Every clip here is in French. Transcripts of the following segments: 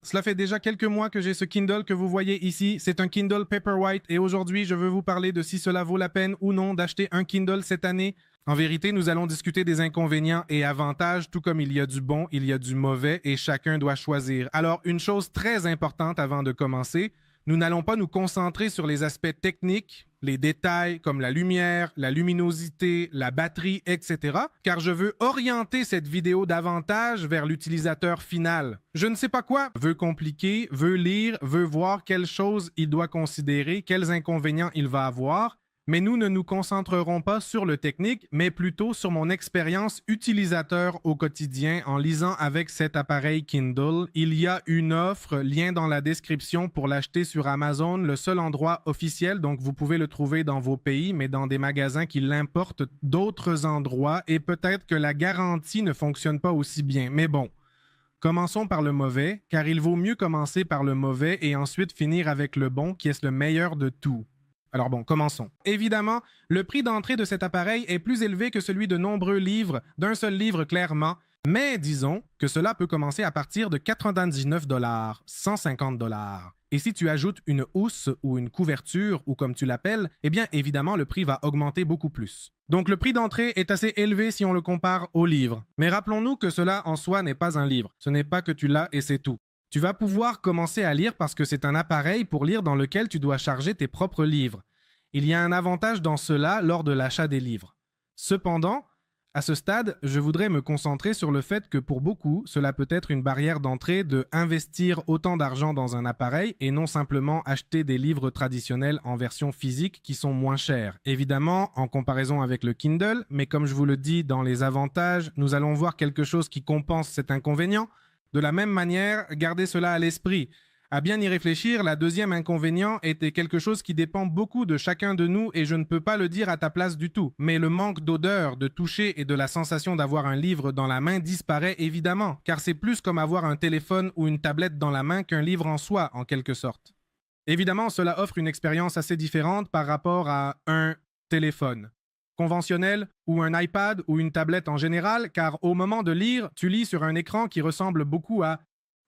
Cela fait déjà quelques mois que j'ai ce Kindle que vous voyez ici. C'est un Kindle Paperwhite et aujourd'hui, je veux vous parler de si cela vaut la peine ou non d'acheter un Kindle cette année. En vérité, nous allons discuter des inconvénients et avantages, tout comme il y a du bon, il y a du mauvais et chacun doit choisir. Alors, une chose très importante avant de commencer, nous n'allons pas nous concentrer sur les aspects techniques, les détails comme la lumière, la luminosité, la batterie, etc. car je veux orienter cette vidéo davantage vers l'utilisateur final. Je ne sais pas quoi veut compliquer, veut lire, veut voir quelles choses il doit considérer, quels inconvénients il va avoir. Mais nous ne nous concentrerons pas sur le technique, mais plutôt sur mon expérience utilisateur au quotidien en lisant avec cet appareil Kindle. Il y a une offre, lien dans la description pour l'acheter sur Amazon, le seul endroit officiel, donc vous pouvez le trouver dans vos pays, mais dans des magasins qui l'importent d'autres endroits et peut-être que la garantie ne fonctionne pas aussi bien. Mais bon, commençons par le mauvais, car il vaut mieux commencer par le mauvais et ensuite finir avec le bon, qui est le meilleur de tout. Alors bon, commençons. Évidemment, le prix d'entrée de cet appareil est plus élevé que celui de nombreux livres, d'un seul livre clairement, mais disons que cela peut commencer à partir de 99 $, 150 $. Et si tu ajoutes une housse ou une couverture, ou comme tu l'appelles, eh bien évidemment le prix va augmenter beaucoup plus. Donc le prix d'entrée est assez élevé si on le compare au livre. Mais rappelons-nous que cela en soi n'est pas un livre. Ce n'est pas que tu l'as et c'est tout. Tu vas pouvoir commencer à lire parce que c'est un appareil pour lire dans lequel tu dois charger tes propres livres. Il y a un avantage dans cela lors de l'achat des livres. Cependant, à ce stade, je voudrais me concentrer sur le fait que pour beaucoup, cela peut être une barrière d'entrée de investir autant d'argent dans un appareil et non simplement acheter des livres traditionnels en version physique qui sont moins chers. Évidemment, en comparaison avec le Kindle, mais comme je vous le dis dans les avantages, nous allons voir quelque chose qui compense cet inconvénient. De la même manière, gardez cela à l'esprit. À bien y réfléchir, la deuxième inconvénient était quelque chose qui dépend beaucoup de chacun de nous et je ne peux pas le dire à ta place du tout. Mais le manque d'odeur, de toucher et de la sensation d'avoir un livre dans la main disparaît évidemment, car c'est plus comme avoir un téléphone ou une tablette dans la main qu'un livre en soi, en quelque sorte. Évidemment, cela offre une expérience assez différente par rapport à un téléphone conventionnel ou un iPad ou une tablette en général, car au moment de lire, tu lis sur un écran qui ressemble beaucoup à...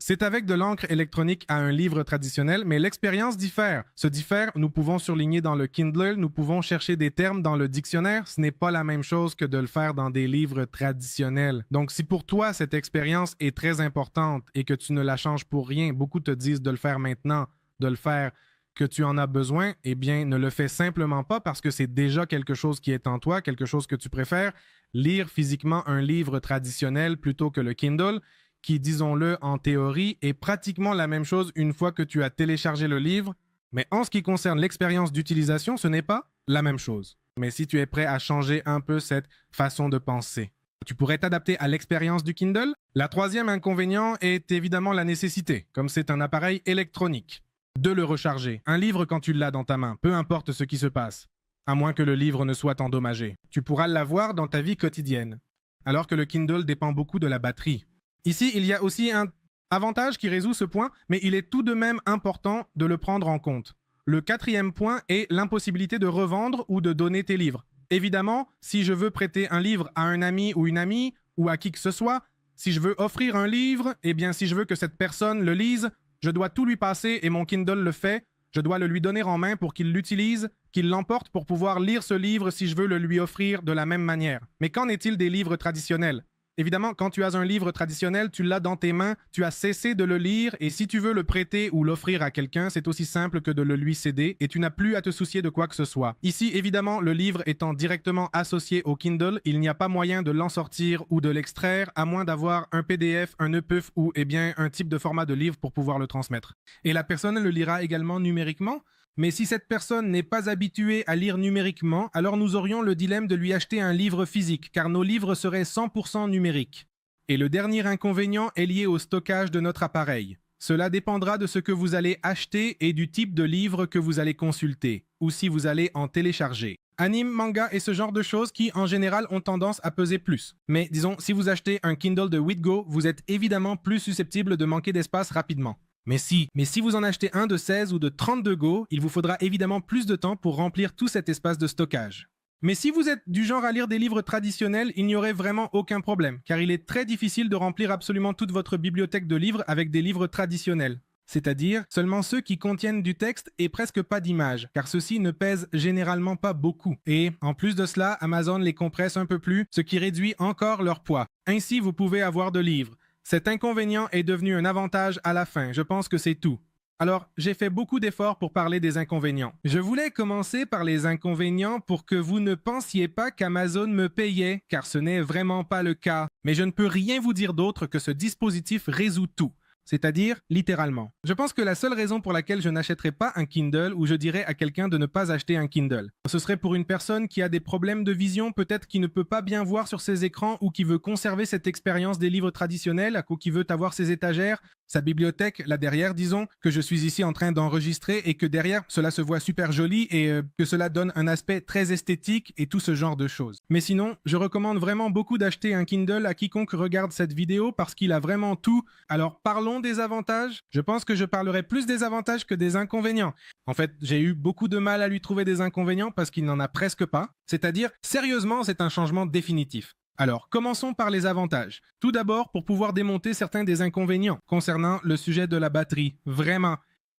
C'est avec de l'encre électronique à un livre traditionnel, mais l'expérience diffère. Ce diffère, nous pouvons surligner dans le Kindle, nous pouvons chercher des termes dans le dictionnaire, ce n'est pas la même chose que de le faire dans des livres traditionnels. Donc si pour toi cette expérience est très importante et que tu ne la changes pour rien, beaucoup te disent de le faire maintenant, de le faire que tu en as besoin, eh bien, ne le fais simplement pas parce que c'est déjà quelque chose qui est en toi, quelque chose que tu préfères. Lire physiquement un livre traditionnel plutôt que le Kindle, qui, disons-le, en théorie, est pratiquement la même chose une fois que tu as téléchargé le livre. Mais en ce qui concerne l'expérience d'utilisation, ce n'est pas la même chose. Mais si tu es prêt à changer un peu cette façon de penser, tu pourrais t'adapter à l'expérience du Kindle. La troisième inconvénient est évidemment la nécessité, comme c'est un appareil électronique, de le recharger. Un livre quand tu l'as dans ta main, peu importe ce qui se passe, à moins que le livre ne soit endommagé. Tu pourras l'avoir dans ta vie quotidienne, alors que le Kindle dépend beaucoup de la batterie. Ici, il y a aussi un avantage qui résout ce point, mais il est tout de même important de le prendre en compte. Le quatrième point est l'impossibilité de revendre ou de donner tes livres. Évidemment, si je veux prêter un livre à un ami ou une amie, ou à qui que ce soit, si je veux offrir un livre, eh bien si je veux que cette personne le lise, je dois tout lui passer et mon Kindle le fait. Je dois le lui donner en main pour qu'il l'utilise, qu'il l'emporte pour pouvoir lire ce livre si je veux le lui offrir de la même manière. Mais qu'en est-il des livres traditionnels? Évidemment, quand tu as un livre traditionnel, tu l'as dans tes mains, tu as cessé de le lire et si tu veux le prêter ou l'offrir à quelqu'un, c'est aussi simple que de le lui céder et tu n'as plus à te soucier de quoi que ce soit. Ici, évidemment, le livre étant directement associé au Kindle, il n'y a pas moyen de l'en sortir ou de l'extraire à moins d'avoir un PDF, un EPUB ou bien un type de format de livre pour pouvoir le transmettre. Et la personne le lira également numériquement. Mais si cette personne n'est pas habituée à lire numériquement, alors nous aurions le dilemme de lui acheter un livre physique, car nos livres seraient 100% numériques. Et le dernier inconvénient est lié au stockage de notre appareil. Cela dépendra de ce que vous allez acheter et du type de livre que vous allez consulter, ou si vous allez en télécharger. Anime, manga et ce genre de choses qui, en général, ont tendance à peser plus. Mais disons, si vous achetez un Kindle de 8 Go, vous êtes évidemment plus susceptible de manquer d'espace rapidement. Mais si vous en achetez un de 16 ou de 32 Go, il vous faudra évidemment plus de temps pour remplir tout cet espace de stockage. Mais si vous êtes du genre à lire des livres traditionnels, il n'y aurait vraiment aucun problème, car il est très difficile de remplir absolument toute votre bibliothèque de livres avec des livres traditionnels. C'est-à-dire seulement ceux qui contiennent du texte et presque pas d'images, car ceux-ci ne pèsent généralement pas beaucoup. Et en plus de cela, Amazon les compresse un peu plus, ce qui réduit encore leur poids. Ainsi, vous pouvez avoir de livres. Cet inconvénient est devenu un avantage à la fin, je pense que c'est tout. Alors, j'ai fait beaucoup d'efforts pour parler des inconvénients. Je voulais commencer par les inconvénients pour que vous ne pensiez pas qu'Amazon me payait, car ce n'est vraiment pas le cas. Mais je ne peux rien vous dire d'autre que ce dispositif résout tout. C'est-à-dire littéralement. Je pense que la seule raison pour laquelle je n'achèterais pas un Kindle ou je dirais à quelqu'un de ne pas acheter un Kindle, ce serait pour une personne qui a des problèmes de vision, peut-être qui ne peut pas bien voir sur ses écrans ou qui veut conserver cette expérience des livres traditionnels ou qui veut avoir ses étagères, sa bibliothèque là derrière, disons, que je suis ici en train d'enregistrer et que derrière cela se voit super joli et que cela donne un aspect très esthétique et tout ce genre de choses. Mais sinon, je recommande vraiment beaucoup d'acheter un Kindle à quiconque regarde cette vidéo parce qu'il a vraiment tout. Alors parlons des avantages. Je pense que je parlerai plus des avantages que des inconvénients. En fait, j'ai eu beaucoup de mal à lui trouver des inconvénients parce qu'il n'en a presque pas. C'est-à-dire, sérieusement, c'est un changement définitif. Alors, commençons par les avantages. Tout d'abord, pour pouvoir démonter certains des inconvénients concernant le sujet de la batterie. Vraiment.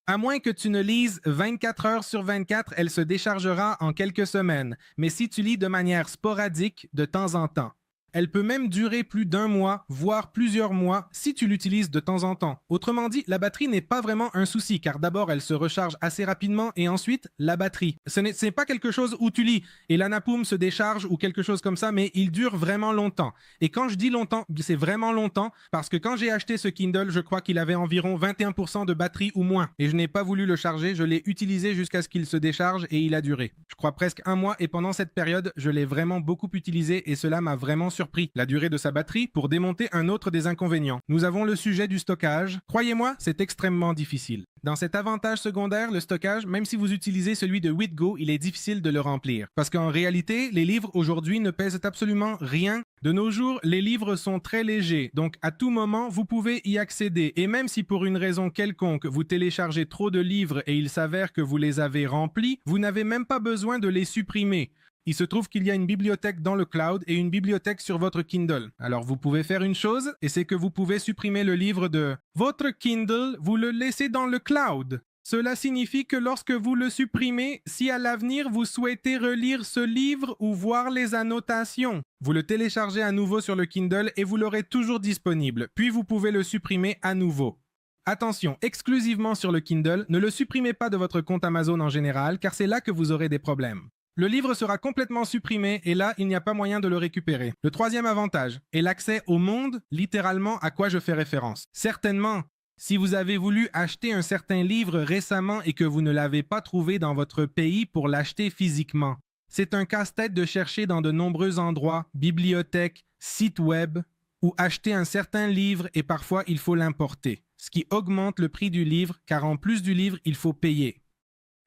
À moins que tu ne lises 24 heures sur 24, elle se déchargera en quelques semaines. Mais si tu lis de manière sporadique, de temps en temps, elle peut même durer plus d'un mois, voire plusieurs mois, si tu l'utilises de temps en temps. Autrement dit, la batterie n'est pas vraiment un souci, car d'abord, elle se recharge assez rapidement, et ensuite, la batterie. Ce n'est pas quelque chose où tu lis, et l'Anapoum se décharge, ou quelque chose comme ça, mais il dure vraiment longtemps. Et quand je dis longtemps, c'est vraiment longtemps, parce que quand j'ai acheté ce Kindle, je crois qu'il avait environ 21% de batterie ou moins, et je n'ai pas voulu le charger, je l'ai utilisé jusqu'à ce qu'il se décharge, et il a duré. Je crois presque un mois, et pendant cette période, je l'ai vraiment beaucoup utilisé, et cela m'a vraiment surpris. La durée de sa batterie pour démonter un autre des inconvénients. Nous avons le sujet du stockage. Croyez-moi, c'est extrêmement difficile. Dans cet avantage secondaire, le stockage, même si vous utilisez celui de WithGo, il est difficile de le remplir. Parce qu'en réalité, les livres aujourd'hui ne pèsent absolument rien. De nos jours, les livres sont très légers, donc à tout moment, vous pouvez y accéder. Et même si pour une raison quelconque, vous téléchargez trop de livres et il s'avère que vous les avez remplis, vous n'avez même pas besoin de les supprimer. Il se trouve qu'il y a une bibliothèque dans le cloud et une bibliothèque sur votre Kindle. Alors vous pouvez faire une chose, et c'est que vous pouvez supprimer le livre de votre Kindle, vous le laissez dans le cloud. Cela signifie que lorsque vous le supprimez, si à l'avenir vous souhaitez relire ce livre ou voir les annotations, vous le téléchargez à nouveau sur le Kindle et vous l'aurez toujours disponible, puis vous pouvez le supprimer à nouveau. Attention, exclusivement sur le Kindle, ne le supprimez pas de votre compte Amazon en général, car c'est là que vous aurez des problèmes. Le livre sera complètement supprimé et là, il n'y a pas moyen de le récupérer. Le troisième avantage est l'accès au monde, littéralement à quoi je fais référence. Certainement, si vous avez voulu acheter un certain livre récemment et que vous ne l'avez pas trouvé dans votre pays pour l'acheter physiquement, c'est un casse-tête de chercher dans de nombreux endroits, bibliothèques, sites web, ou acheter un certain livre et parfois il faut l'importer, ce qui augmente le prix du livre car en plus du livre, il faut payer.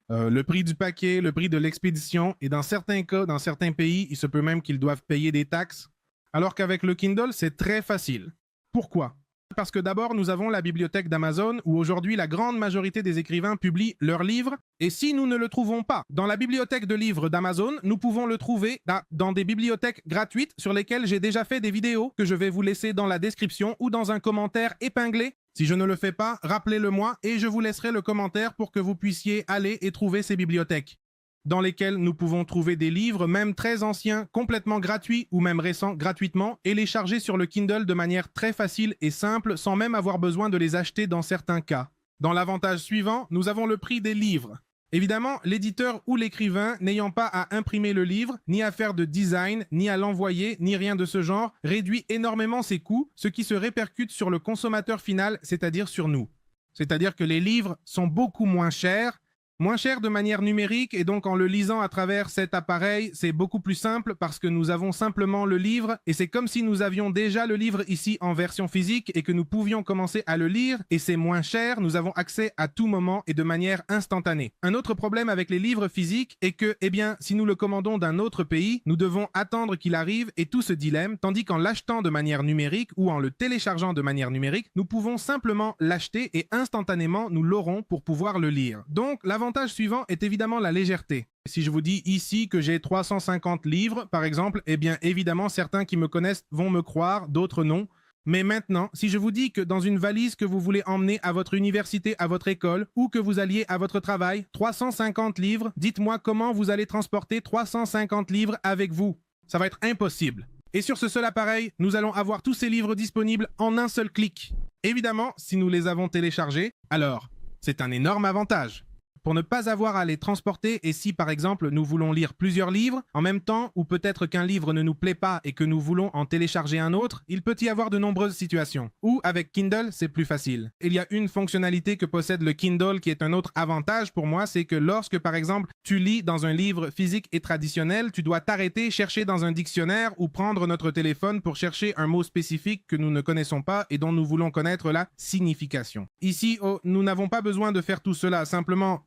Le prix du paquet, le prix de l'expédition, et dans certains cas, dans certains pays, il se peut même qu'ils doivent payer des taxes, alors qu'avec le Kindle, c'est très facile. Pourquoi? Parce que d'abord, nous avons la bibliothèque d'Amazon, où aujourd'hui la grande majorité des écrivains publient leurs livres, et si nous ne le trouvons pas dans la bibliothèque de livres d'Amazon, nous pouvons le trouver dans des bibliothèques gratuites sur lesquelles j'ai déjà fait des vidéos que je vais vous laisser dans la description ou dans un commentaire épinglé. Si je ne le fais pas, rappelez-le-moi et je vous laisserai le commentaire pour que vous puissiez aller et trouver ces bibliothèques, dans lesquelles nous pouvons trouver des livres, même très anciens, complètement gratuits ou même récents gratuitement, et les charger sur le Kindle de manière très facile et simple, sans même avoir besoin de les acheter dans certains cas. Dans l'avantage suivant, nous avons le prix des livres. Évidemment, l'éditeur ou l'écrivain, n'ayant pas à imprimer le livre, ni à faire de design, ni à l'envoyer, ni rien de ce genre, réduit énormément ses coûts, ce qui se répercute sur le consommateur final, c'est-à-dire sur nous. C'est-à-dire que les livres sont beaucoup moins chers de manière numérique, et donc en le lisant à travers cet appareil, c'est beaucoup plus simple parce que nous avons simplement le livre et c'est comme si nous avions déjà le livre ici en version physique et que nous pouvions commencer à le lire et c'est moins cher, nous avons accès à tout moment et de manière instantanée. Un autre problème avec les livres physiques est que, eh bien, si nous le commandons d'un autre pays, nous devons attendre qu'il arrive et tout ce dilemme, tandis qu'en l'achetant de manière numérique ou en le téléchargeant de manière numérique, nous pouvons simplement l'acheter et instantanément nous l'aurons pour pouvoir le lire. Donc, l'avantage L'avantage suivant est évidemment la légèreté. Si je vous dis ici que j'ai 350 livres, par exemple, eh bien évidemment certains qui me connaissent vont me croire, d'autres non. Mais maintenant, si je vous dis que dans une valise que vous voulez emmener à votre université, à votre école, ou que vous alliez à votre travail, 350 livres, dites-moi comment vous allez transporter 350 livres avec vous. Ça va être impossible. Et sur ce seul appareil, nous allons avoir tous ces livres disponibles en un seul clic. Évidemment, si nous les avons téléchargés, alors c'est un énorme avantage. Pour ne pas avoir à les transporter, et si par exemple nous voulons lire plusieurs livres en même temps, ou peut-être qu'un livre ne nous plaît pas et que nous voulons en télécharger un autre, il peut y avoir de nombreuses situations. Ou avec Kindle, c'est plus facile. Il y a une fonctionnalité que possède le Kindle qui est un autre avantage pour moi, c'est que lorsque par exemple tu lis dans un livre physique et traditionnel, tu dois t'arrêter, chercher dans un dictionnaire ou prendre notre téléphone pour chercher un mot spécifique que nous ne connaissons pas et dont nous voulons connaître la signification. Ici, nous n'avons pas besoin de faire tout cela, simplement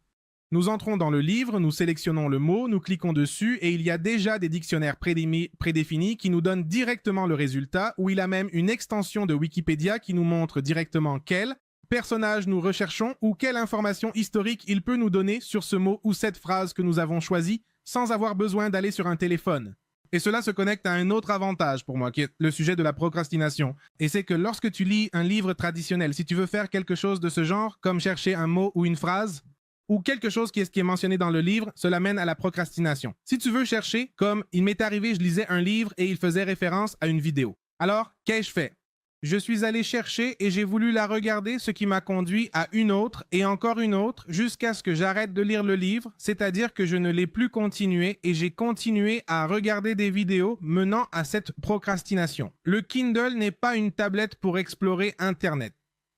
nous entrons dans le livre, nous sélectionnons le mot, nous cliquons dessus et il y a déjà des dictionnaires prédéfinis qui nous donnent directement le résultat, ou il a même une extension de Wikipédia qui nous montre directement quel personnage nous recherchons ou quelle information historique il peut nous donner sur ce mot ou cette phrase que nous avons choisi sans avoir besoin d'aller sur un téléphone. Et cela se connecte à un autre avantage pour moi, qui est le sujet de la procrastination. Et c'est que lorsque tu lis un livre traditionnel, si tu veux faire quelque chose de ce genre, comme chercher un mot ou une phrase, ou quelque chose qui est mentionné dans le livre, cela mène à la procrastination. Si tu veux chercher, comme il m'est arrivé, je lisais un livre et il faisait référence à une vidéo. Alors, qu'ai-je fait? Je suis allé chercher et j'ai voulu la regarder, ce qui m'a conduit à une autre et encore une autre, jusqu'à ce que j'arrête de lire le livre, c'est-à-dire que je ne l'ai plus continué et j'ai continué à regarder des vidéos menant à cette procrastination. Le Kindle n'est pas une tablette pour explorer Internet,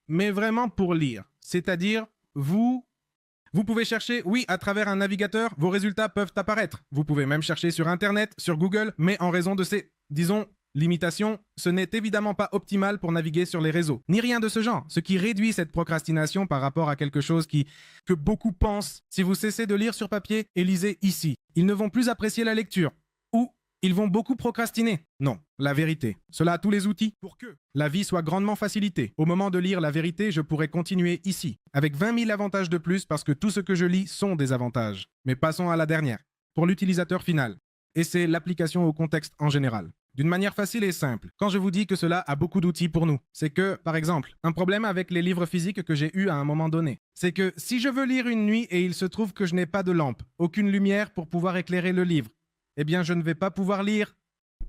mais vraiment pour lire. C'est-à-dire, vous pouvez chercher, oui, à travers un navigateur, vos résultats peuvent apparaître. Vous pouvez même chercher sur Internet, sur Google, mais en raison de ces, disons, limitations, ce n'est évidemment pas optimal pour naviguer sur les réseaux, ni rien de ce genre, ce qui réduit cette procrastination par rapport à quelque chose que beaucoup pensent. Si vous cessez de lire sur papier et lisez ici, ils ne vont plus apprécier la lecture. Ou ils vont beaucoup procrastiner. Non, la vérité. Cela a tous les outils pour que la vie soit grandement facilitée. Au moment de lire la vérité, je pourrais continuer ici, avec 20 000 avantages de plus parce que tout ce que je lis sont des avantages. Mais passons à la dernière, pour l'utilisateur final. Et c'est l'application au contexte en général. D'une manière facile et simple, quand je vous dis que cela a beaucoup d'outils pour nous, c'est que, par exemple, un problème avec les livres physiques que j'ai eu à un moment donné, c'est que si je veux lire une nuit et il se trouve que je n'ai pas de lampe, aucune lumière pour pouvoir éclairer le livre, eh bien je ne vais pas pouvoir lire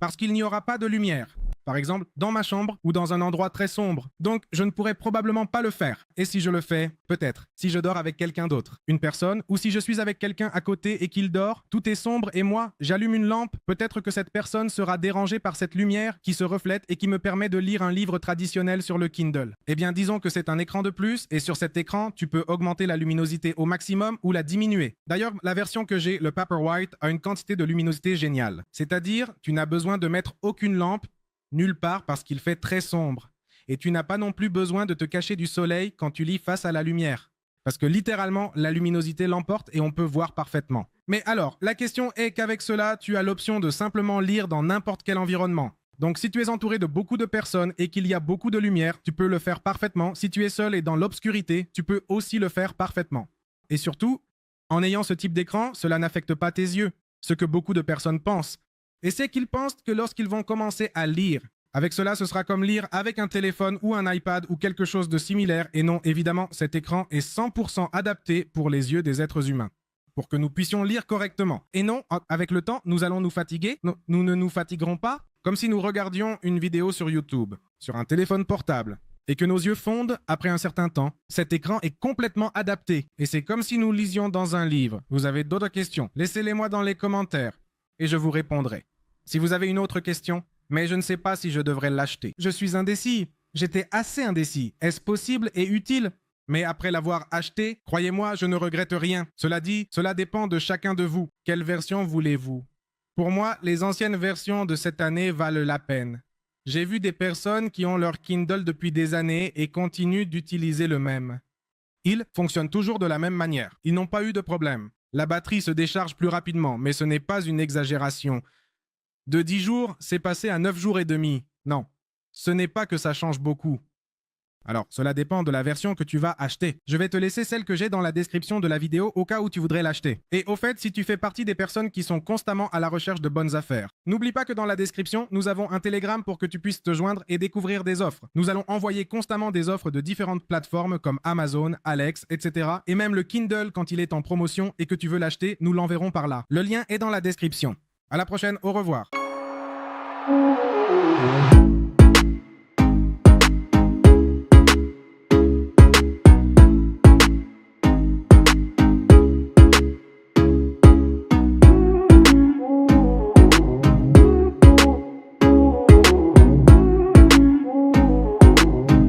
parce qu'il n'y aura pas de lumière. Par exemple, dans ma chambre ou dans un endroit très sombre. Donc, je ne pourrai probablement pas le faire. Et si je le fais, peut-être, si je dors avec quelqu'un d'autre, une personne, ou si je suis avec quelqu'un à côté et qu'il dort, tout est sombre et moi, j'allume une lampe, peut-être que cette personne sera dérangée par cette lumière qui se reflète et qui me permet de lire un livre traditionnel sur le Kindle. Eh bien, disons que c'est un écran de plus et sur cet écran, tu peux augmenter la luminosité au maximum ou la diminuer. D'ailleurs, la version que j'ai, le Paperwhite, a une quantité de luminosité géniale. C'est-à-dire, tu n'as besoin de mettre aucune lampe nulle part parce qu'il fait très sombre. Et tu n'as pas non plus besoin de te cacher du soleil quand tu lis face à la lumière. Parce que littéralement, la luminosité l'emporte et on peut voir parfaitement. Mais alors, la question est qu'avec cela, tu as l'option de simplement lire dans n'importe quel environnement. Donc si tu es entouré de beaucoup de personnes et qu'il y a beaucoup de lumière, tu peux le faire parfaitement. Si tu es seul et dans l'obscurité, tu peux aussi le faire parfaitement. Et surtout, en ayant ce type d'écran, cela n'affecte pas tes yeux, ce que beaucoup de personnes pensent. Et c'est qu'ils pensent que lorsqu'ils vont commencer à lire, avec cela, ce sera comme lire avec un téléphone ou un iPad ou quelque chose de similaire. Et non, évidemment, cet écran est 100% adapté pour les yeux des êtres humains, pour que nous puissions lire correctement. Et non, avec le temps, nous allons nous fatiguer. Nous ne nous fatiguerons pas, comme si nous regardions une vidéo sur YouTube, sur un téléphone portable, et que nos yeux fondent après un certain temps. Cet écran est complètement adapté. Et c'est comme si nous lisions dans un livre. Vous avez d'autres questions? Laissez-les-moi dans les commentaires, et je vous répondrai. Si vous avez une autre question, mais je ne sais pas si je devrais l'acheter. Je suis indécis. J'étais assez indécis. Est-ce possible et utile? Mais après l'avoir acheté, croyez-moi, je ne regrette rien. Cela dit, cela dépend de chacun de vous. Quelle version voulez-vous? Pour moi, les anciennes versions de cette année valent la peine. J'ai vu des personnes qui ont leur Kindle depuis des années et continuent d'utiliser le même. Ils fonctionnent toujours de la même manière. Ils n'ont pas eu de problème. La batterie se décharge plus rapidement, mais ce n'est pas une exagération. De 10 jours, c'est passé à 9 jours et demi. Non, ce n'est pas que ça change beaucoup. Alors, cela dépend de la version que tu vas acheter. Je vais te laisser celle que j'ai dans la description de la vidéo au cas où tu voudrais l'acheter. Et au fait, si tu fais partie des personnes qui sont constamment à la recherche de bonnes affaires, n'oublie pas que dans la description, nous avons un Telegram pour que tu puisses te joindre et découvrir des offres. Nous allons envoyer constamment des offres de différentes plateformes comme Amazon, Alex, etc. Et même le Kindle quand il est en promotion et que tu veux l'acheter, nous l'enverrons par là. Le lien est dans la description. À la prochaine, au revoir.